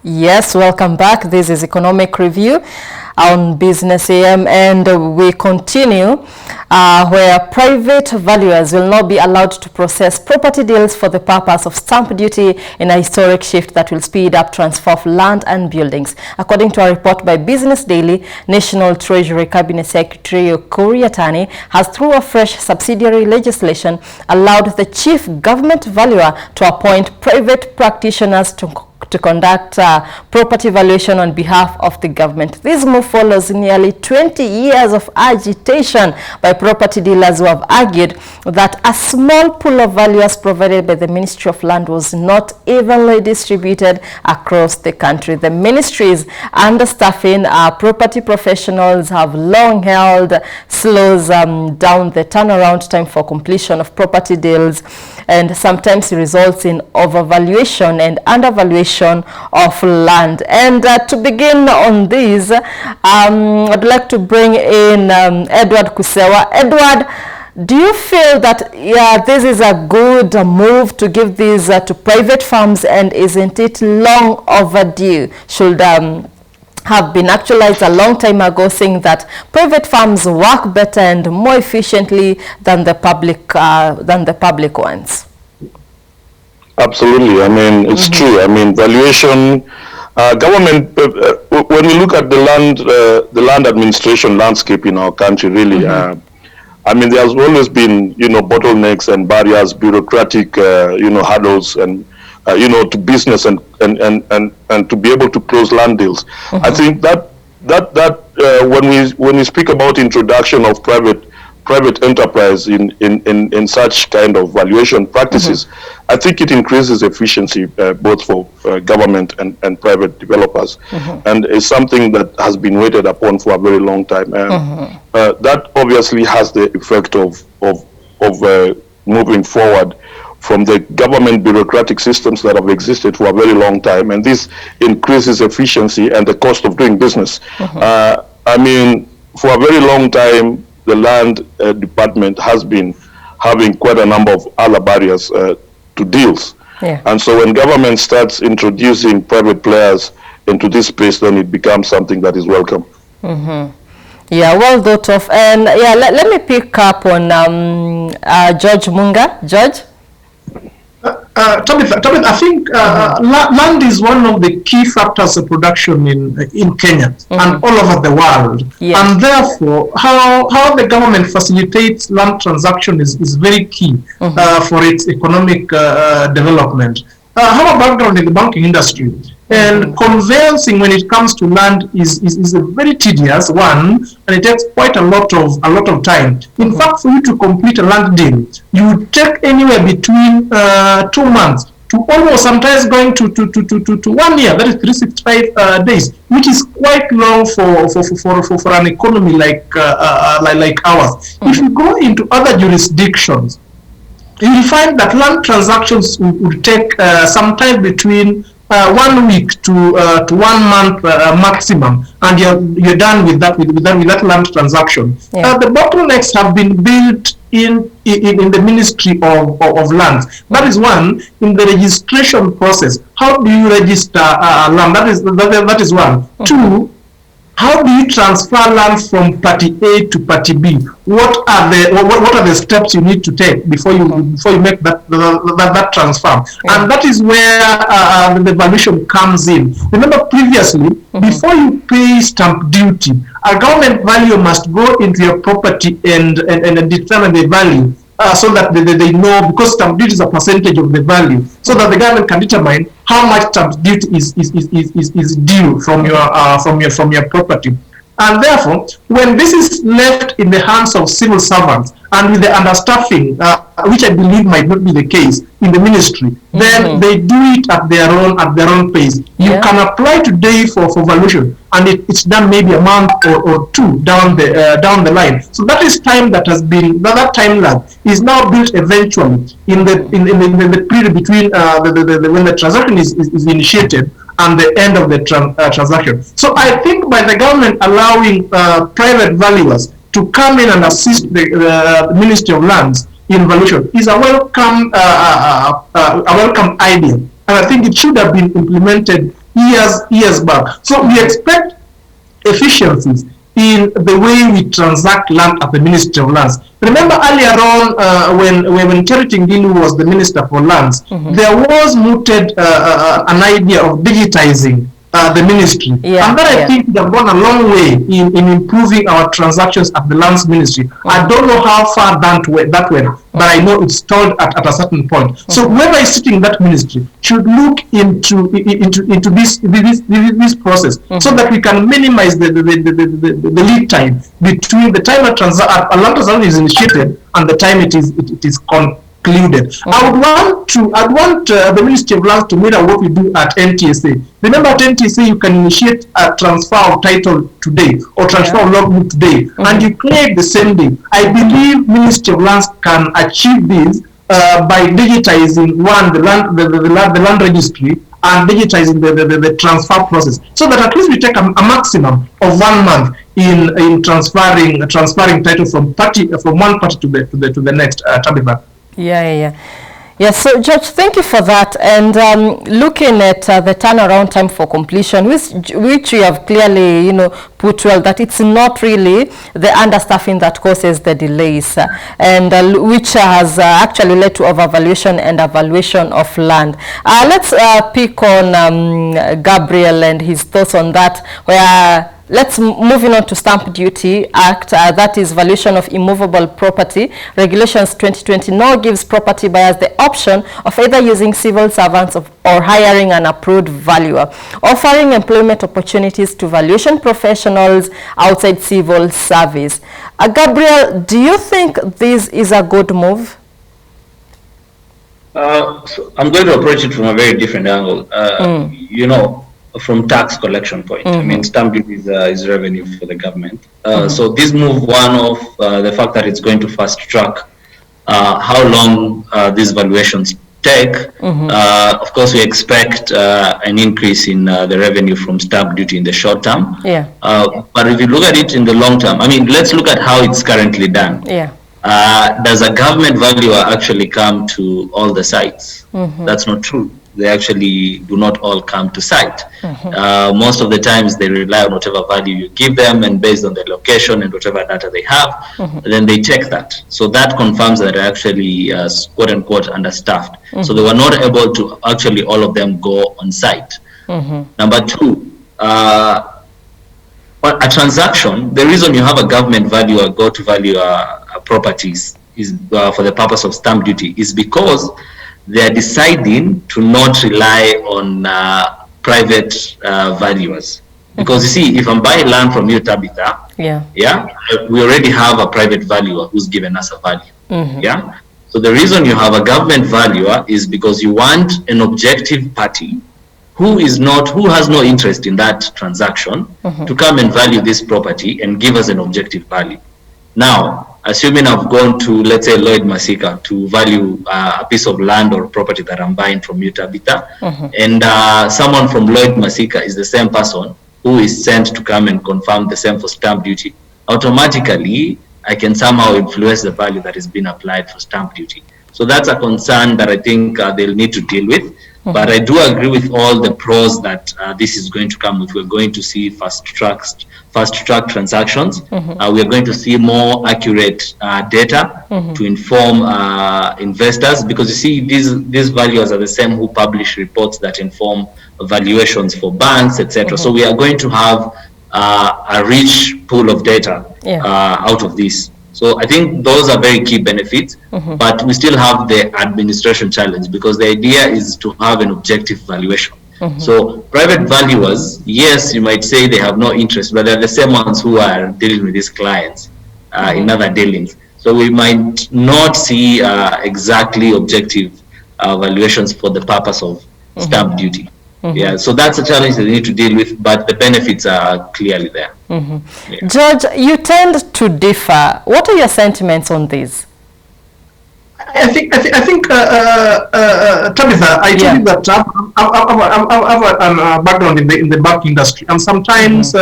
Yes, welcome back. This is Economic Review on Business AM, and we continue where private valuers will not be allowed to process property deals for the purpose of stamp duty in a historic shift that will speed up transfer of land and buildings. According to a report by Business Daily, National Treasury Cabinet Secretary Ukur Yatani has, through a fresh subsidiary legislation, allowed the chief government valuer to appoint private practitioners to conduct property valuation on behalf of the government. This move follows nearly 20 years of agitation by property dealers who have argued that a small pool of valuers provided by the Ministry of Land was not evenly distributed across the country. The ministry's understaffing property professionals have long held slows down the turnaround time for completion of property deals, and sometimes it results in overvaluation and undervaluation of land. And to begin on this, I'd like to bring in Edward Kusewa. Edward, do you feel that this is a good move to give these to private firms, and isn't it long overdue? Should have been actualized a long time ago, saying that private firms work better and more efficiently than the public ones? Absolutely. I mean, it's true. I mean, valuation, government, when you look at the land administration landscape in our country, really, I mean, there's always been, bottlenecks and barriers, bureaucratic, hurdles, and, to business and to be able to close land deals. I think that when we speak about introduction of private enterprise in such kind of valuation practices, I think it increases efficiency both for government and private developers, and is something that has been waited upon for a very long time. That obviously has the effect of moving forward from the government bureaucratic systems that have existed for a very long time, and this increases efficiency and the cost of doing business. I mean, for a very long time, the land department has been having quite a number of other barriers to deals. And so when government starts introducing private players into this space, then it becomes something that is welcome. Yeah, well thought of. And yeah, let me pick up on George Munga. George? Tabitha, I think land is one of the key factors of production in Kenya and all over the world. And therefore, how the government facilitates land transaction is very key for its economic development. I have a background in the banking industry, and conveyancing when it comes to land is a very tedious one, and it takes quite a lot of time. In fact, for you to complete a land deal, you would take anywhere between 2 months to almost sometimes going to 1 year. That is 365 days, which is quite long for an economy like ours. If you go into other jurisdictions, you will find that land transactions would take sometime between 1 week to 1 month maximum, and you're done with that land transaction. The bottlenecks have been built in the Ministry of Lands. That is one. In the registration process, how do you register land? That is one. Two, how do you transfer land from party A to party B? What are the steps you need to take before you make that transfer? And that is where the valuation comes in. Remember, previously, before you pay stamp duty, a government valuer must go into your property and determine the value. So that they know, because stamp duty is a percentage of the value, so that the government can determine how much stamp duty is due from your property. And therefore, when this is left in the hands of civil servants and with the understaffing, which I believe might not be the case in the ministry, then they do it at their own pace. You can apply today for valuation, and it's done maybe a month or two down the line. So that is time that has been, that time lag is now built eventually in the period between when the transaction is initiated and the end of the transaction. So I think by the government allowing private valuers to come in and assist the Ministry of Lands in valuation is a welcome idea, and I think it should have been implemented years back. So we expect efficiencies in the way we transact land at the Ministry of Lands. Remember earlier on when Charity Ngilu was the Minister for Lands, there was mooted an idea of digitizing the ministry. And that I think they've gone a long way in improving our transactions at the Lands Ministry. I don't know how far that went, but I know it's stalled at a certain point. So whoever is sitting in that ministry should look into this process so that we can minimize the lead time between the time a land transaction is initiated and the time it is concluded. I would want the Ministry of Lands to mirror what we do at NTSA. Remember, at NTSA you can initiate a transfer of title today or transfer of logbook today, and you clear it the same day. I believe Ministry of Lands can achieve this by digitizing the land registry and digitizing the transfer process, so that at least we take a maximum of 1 month in transferring title from one party to the next. Tabitha. Yes, so George, thank you for that. And looking at the turnaround time for completion, which you have clearly, put well, that it's not really the understaffing that causes the delays, and which has actually led to overvaluation and evaluation of land. Let's pick on Gabriel and his thoughts on that, where let's moving on to Stamp Duty Act, that is valuation of immovable property. Regulations 2020 now gives property buyers the option of either using civil servants or hiring an approved valuer, offering employment opportunities to valuation professionals outside civil service. Gabriel, do you think this is a good move? So I'm going to approach it from a very different angle. From tax collection point. I mean, stamp duty is revenue for the government. So this move, one of the fact that it's going to fast track how long these valuations take. Of course, we expect an increase in the revenue from stamp duty in the short term. But if you look at it in the long term, I mean, let's look at how it's currently done. Does a government valuer actually come to all the sites? That's not true. They actually do not all come to site. Most of the times they rely on whatever value you give them, and based on the location and whatever data they have, then they check that. So that confirms that they're actually quote unquote understaffed. So they were not able to actually all of them go on site. Number two, a transaction, the reason you have a government valuer go to value properties is for the purpose of stamp duty is because they are deciding to not rely on private valuers. Because you see, if I'm buying land from you, Tabitha, we already have a private valuer who's given us a value. So the reason you have a government valuer is because you want an objective party who has no interest in that transaction to come and value this property and give us an objective value. Now, assuming I've gone to, let's say, Lloyd Masika to value a piece of land or property that I'm buying from you, Tabitha, and someone from Lloyd Masika is the same person who is sent to come and confirm the same for stamp duty, automatically I can somehow influence the value that is being applied for stamp duty. So that's a concern that I think they'll need to deal with. But I do agree with all the pros that this is going to come with. We're going to see fast track transactions. We are going to see more accurate data to inform investors, because you see these valuers are the same who publish reports that inform valuations for banks, etc. So we are going to have a rich pool of data out of this. So I think those are very key benefits, but we still have the administration challenge, because the idea is to have an objective valuation. So private valuers, yes, you might say they have no interest, but they're the same ones who are dealing with these clients in other dealings. So we might not see exactly objective valuations for the purpose of stamp duty. So that's a challenge that they need to deal with, but the benefits are clearly there. George, you tend to differ. What are your sentiments on this? I think Tabitha, I tell you that I have a background in the bank industry, and sometimes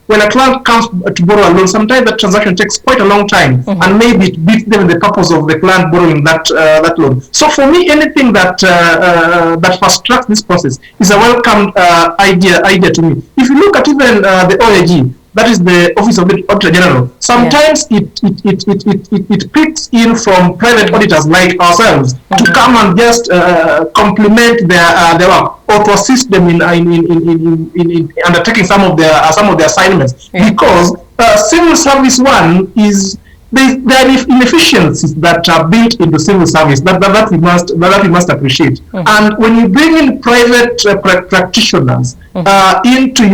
when a client comes to borrow a loan, sometimes the transaction takes quite a long time, and maybe it beats them the purpose of the client borrowing that loan. So for me, anything that that fast tracks this process is a welcome idea to me. If you look at even the OAG, that is the Office of the Auditor General. Sometimes it picks in from private auditors like ourselves to come and just complement their work, or to assist them in undertaking some of their assignments. Because civil service one is there are inefficiencies that are built into civil service that we must appreciate. And when you bring in private practitioners into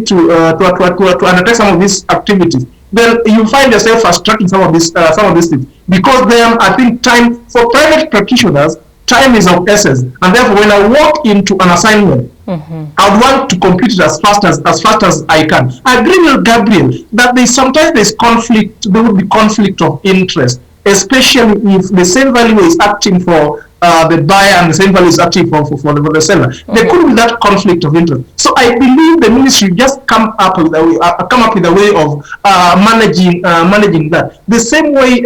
to undertake some of these activities, then you find yourself fast tracking some of these things, because then I think time for private practitioners, time is of essence, and therefore when I walk into an assignment, I want to complete it as fast as I can. I agree with Gabriel that there's conflict. There would be conflict of interest, especially if the same value is acting for the buyer and the same value is acting for the seller. There could be that conflict of interest. So I believe the ministry just come up with a way of managing that. The same way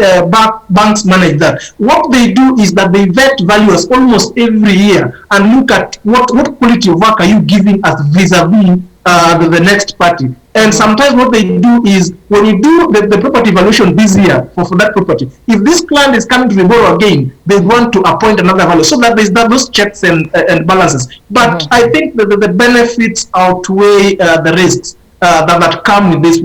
banks manage that. What they do is that they vet valuers almost every year and look at what quality of work are you giving us vis-a-vis the next party. And sometimes what they do is, when you do the property valuation this year for that property, if this client is coming to the borrower again, they want to appoint another value, so that there's those checks and balances. But I think that the benefits outweigh the risks that come with this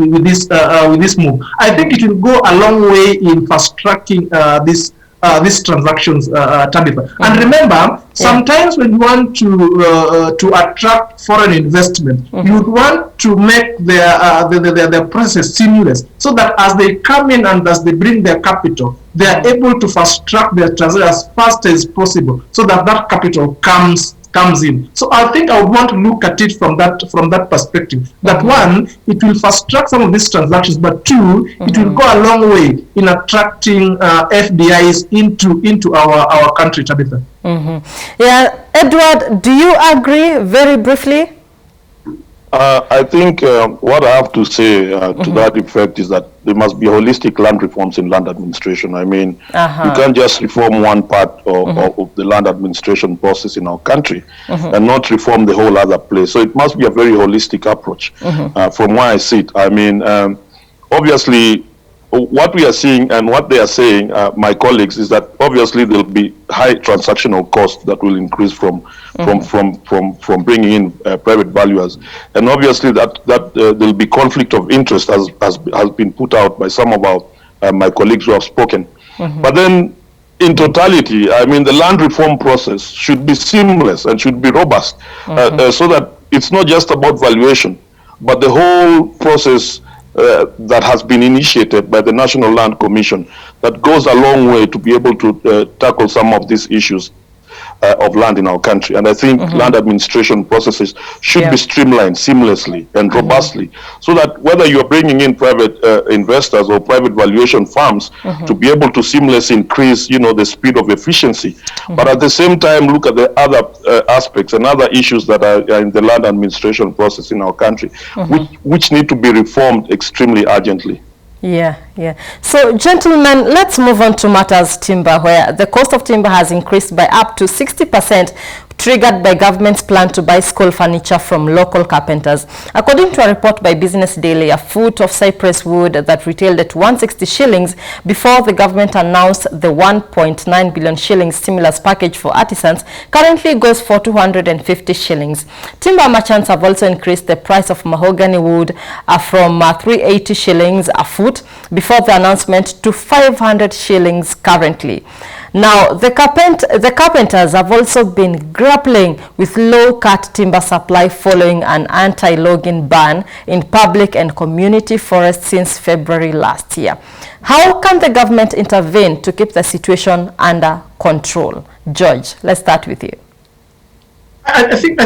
move. I think it will go a long way in fast tracking these transactions, Tabitha. And remember, sometimes when you want to attract foreign investment, you would want to make their process seamless, so that as they come in and as they bring their capital, they are able to fast track their transaction as fast as possible, so that capital comes in. So I think I would want to look at it from that perspective. That one, it will fast track some of these transactions, but two, it will go a long way in attracting FDIs into our country, Tabitha. Yeah, Edward, do you agree very briefly? I think what I have to say to that effect is that there must be holistic land reforms in land administration. I mean, you can't just reform one part of the land administration process in our country and not reform the whole other place. So it must be a very holistic approach from where I sit. I mean, obviously, what we are seeing and what they are saying, my colleagues, is that obviously there'll be high transactional costs that will increase from bringing in private valuers, and obviously that there'll be conflict of interest, as has been put out by some of my colleagues who have spoken. But then, in totality, I mean, the land reform process should be seamless and should be robust, so that it's not just about valuation, but the whole process that has been initiated by the National Land Commission, that goes a long way to be able to tackle some of these issues of land in our country. And I think land administration processes should be streamlined seamlessly and robustly, so that whether you're bringing in private investors or private valuation firms, to be able to seamlessly increase, the speed of efficiency, but at the same time look at the other aspects and other issues that are in the land administration process in our country, which need to be reformed extremely urgently. Yeah. So, gentlemen, let's move on to matters timber, where the cost of timber has increased by up to 60%, triggered by government's plan to buy school furniture from local carpenters. According to a report by Business Daily, a foot of cypress wood that retailed at 160 shillings before the government announced the 1.9 billion shillings stimulus package for artisans currently goes for 250 shillings. Timber merchants have also increased the price of mahogany wood from 380 shillings a foot before the announcement to 500 shillings currently. Now, the carpenters have also been grappling with low-cut timber supply following an anti-logging ban in public and community forests since February last year. How can the government intervene to keep the situation under control? George, let's start with you. I think the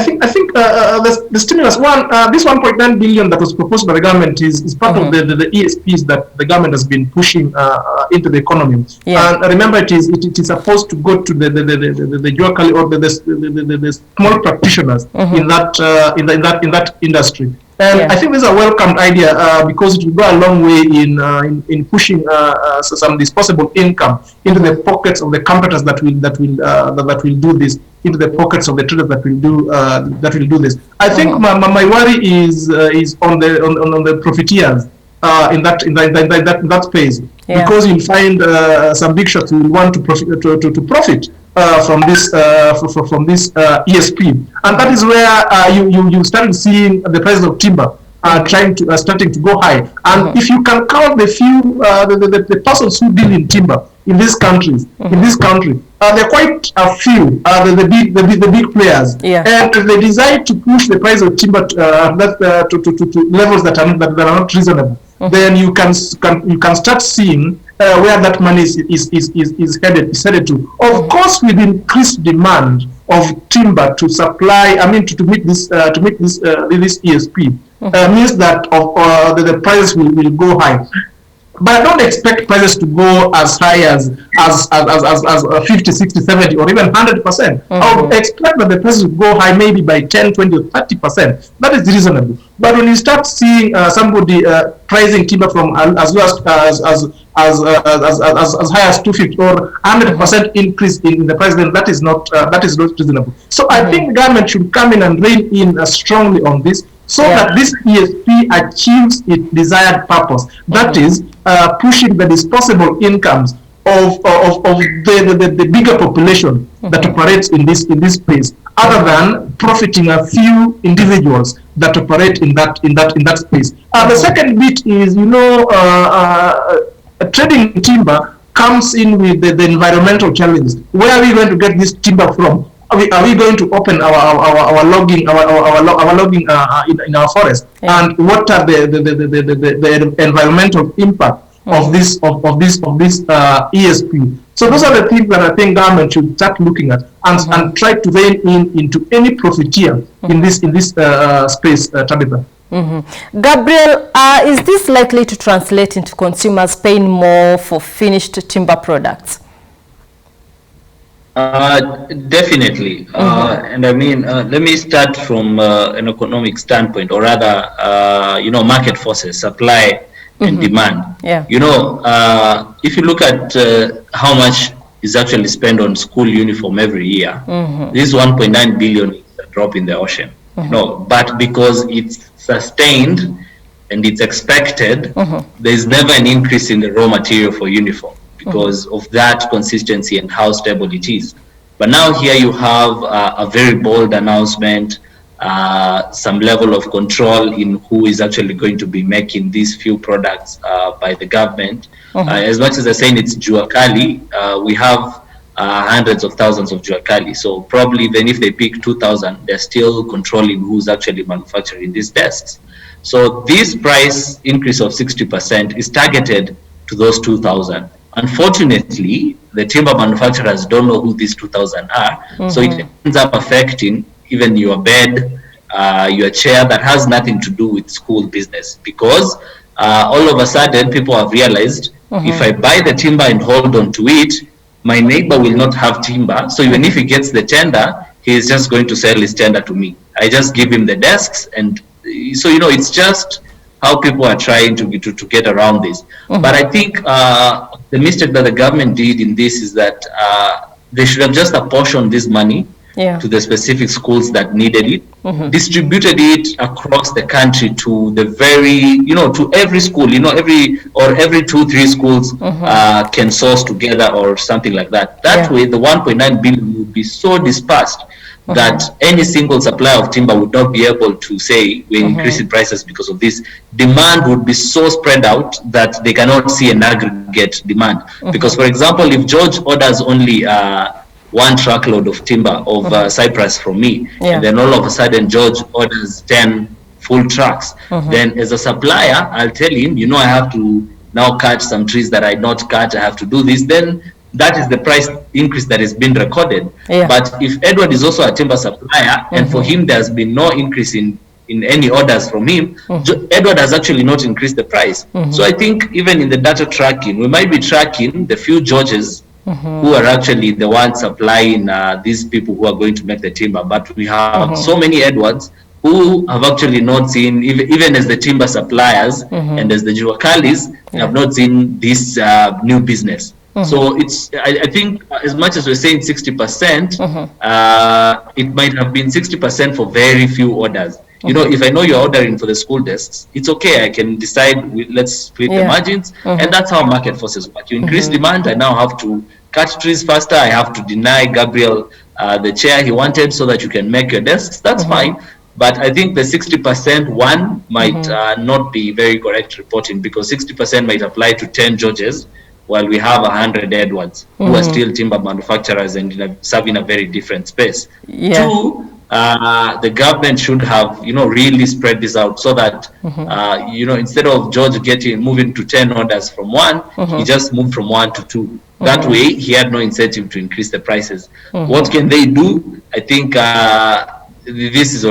stimulus this 1.9 billion that was proposed by the government is part of the ESPs that the government has been pushing into the economy. And remember, it is supposed to go to the Juakali or the small practitioners in that industry. And I think this is a welcomed idea because it will go a long way in pushing some disposable income into the pockets of the competitors that will do this, into the pockets of the traders that will do this. I think my worry is on the profiteers in that space, because you'll find some big shots who will want to profit from this ESP, and that is where you start seeing the price of timber starting to go high. And if you can count the few the persons who deal in timber in these countries, they're quite a few. The big players, and if they decide to push the price of timber to levels that are not reasonable, then you can start seeing where that money is headed to. Of course, with increased demand of timber to supply, to meet this ESP, means that the prices will go high. But I don't expect prices to go as high as 50, 60, 70, or even 100%. I would expect that the prices will go high maybe by 10, 20, or 30%. That is reasonable. But when you start seeing somebody pricing timber from as low as high as 250 or 100% increase in the price, then that is not reasonable. So I think the government should come in and rein in strongly on this, so that this ESP achieves its desired purpose. That is pushing the disposable incomes of the bigger population that operates in this space, other than profiting a few individuals that operate in that space. The second bit is, trading timber comes in with the environmental challenges. Where are we going to get this timber from? Are we going to open our logging in our forest? And what are the environmental impact of this ESP? So those are the things that I think government should start looking at and try to rein into any profiteer in this space, Tabitha. Gabriel, is this likely to translate into consumers paying more for finished timber products? Definitely. And let me start from an economic standpoint, or rather, market forces, supply and demand. If you look at how much is actually spent on school uniform every year, this 1.9 billion is a drop in the ocean. But because it's sustained and it's expected, there's never an increase in the raw material for uniform, because of that consistency and how stable it is. But now here you have a very bold announcement, some level of control in who is actually going to be making these few products by the government. As much as they're saying it's jua kali, we have hundreds of thousands of jua kali. So probably even if they pick 2,000, they're still controlling who's actually manufacturing these desks. So this price increase of 60% is targeted to those 2,000. Unfortunately, the timber manufacturers don't know who these 2,000 are. So it ends up affecting even your bed, your chair, that has nothing to do with school business, because all of a sudden people have realized, if I buy the timber and hold on to it, my neighbor will not have timber. So even if he gets the tender, he is just going to sell his tender to me. I just give him the desks. And so, it's just how people are trying to get around this. But I think the mistake that the government did in this is that they should have just apportioned this money to the specific schools that needed it, distributed it across the country to the very, to every school, every 2-3 schools can source together or something like that. That way, the 1.9 billion would be so dispersed that any single supplier of timber would not be able to say we're increasing prices because of this. Demand would be so spread out that they cannot see an aggregate demand. Because, for example, if George orders only one truckload of timber of cypress from me, and then all of a sudden George orders 10 full trucks, then as a supplier, I'll tell him, I have to now cut some trees that I not cut, I have to do this. Then that is the price increase that has been recorded. But if Edward is also a timber supplier, and for him there's been no increase in any orders from him, Edward has actually not increased the price. So I think even in the data tracking, we might be tracking the few Georges who are actually the ones supplying these people who are going to make the timber. But we have so many Edwards who have actually not seen, even as the timber suppliers and as the Juakalis, have not seen this new business. So I think as much as we're saying 60%, it might have been 60% for very few orders. You know, if I know you're ordering for the school desks, it's okay. I can decide, let's split the margins. And that's how market forces work. You increase demand, I now have to cut trees faster. I have to deny Gabriel the chair he wanted so that you can make your desks. That's fine. But I think the 60% one might not be very correct reporting, because 60% might apply to 10 Georges, while we have 100 Edwards who are still timber manufacturers and serving a very different space. Two, the government should have, you know, really spread this out so that, you know, instead of George moving to 10 orders from one, he just moved from 1 to 2. That way, he had no incentive to increase the prices. What can they do? I think this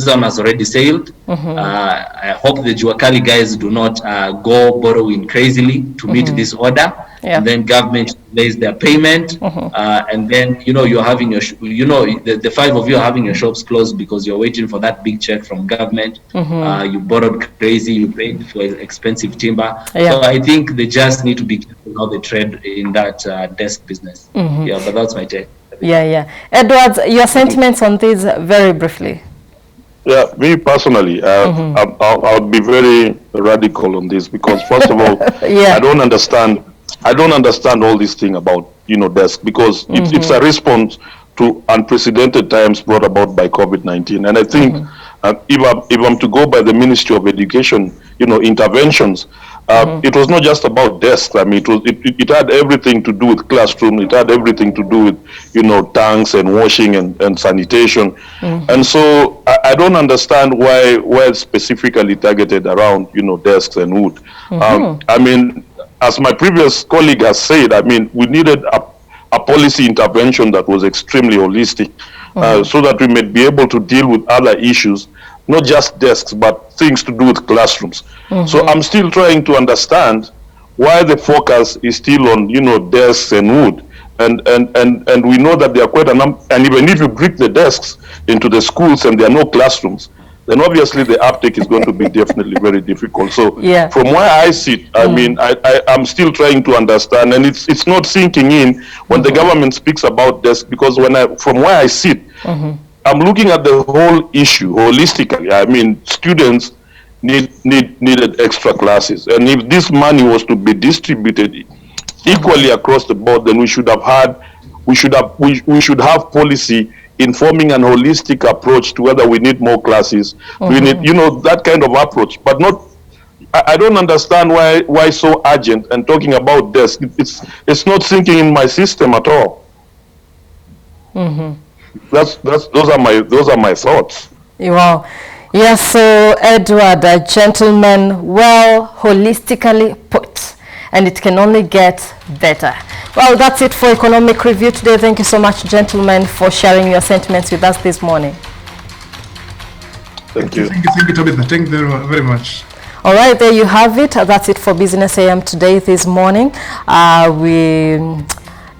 one has already sailed. I hope the Juakali guys do not go borrowing crazily to meet this order. And then government lays their payment, and then, you know, you're having your, the 5 of you are having your shops closed because you're waiting for that big check from government. You borrowed crazy, you paid for expensive timber. So I think they just need to be careful how they trade in that desk business. Yeah, but that's my take. Edwards, your sentiments on this very briefly. Yeah, me personally, I'll be very radical on this, because first of all, I don't understand all this thing about, you know, desk, because it's a response to unprecedented times brought about by COVID-19. And I think if I'm to go by the Ministry of Education, you know, interventions, it was not just about desks. I mean, it had everything to do with classroom. It had everything to do with, you know, tanks and washing and sanitation. And so I don't understand why it's specifically targeted around, you know, desks and wood. I mean, as my previous colleague has said, I mean, we needed a policy intervention that was extremely holistic, so that we may be able to deal with other issues, not just desks, but things to do with classrooms. So I'm still trying to understand why the focus is still on, you know, desks and wood. And we know that there are quite a number, and even if you break the desks into the schools and there are no classrooms, then obviously the uptake is going to be definitely very difficult. So from where I sit, I mean, I'm still trying to understand, and it's not sinking in when the government speaks about desks, because from where I sit, I'm looking at the whole issue holistically. I mean, students needed extra classes, and if this money was to be distributed equally across the board, then we should have policy informing an holistic approach to whether we need more classes. We need, you know, that kind of approach, but not. I don't understand why so urgent and talking about this. It's not sinking in my system at all. Those are my thoughts. Wow. Yes, so Edward, a gentleman, well holistically put, and it can only get better. Well, that's it for Economic Review today. Thank you so much, gentlemen, for sharing your sentiments with us this morning. Thank you. Thank you, Tabitha. Thank you very much. All right, there you have it. That's it for Business AM today, this morning.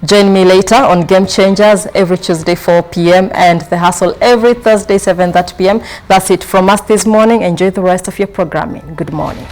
Join me later on Game Changers every Tuesday 4 p.m. and The Hustle every Thursday 7:30 p.m. That's it from us this morning. Enjoy the rest of your programming. Good morning.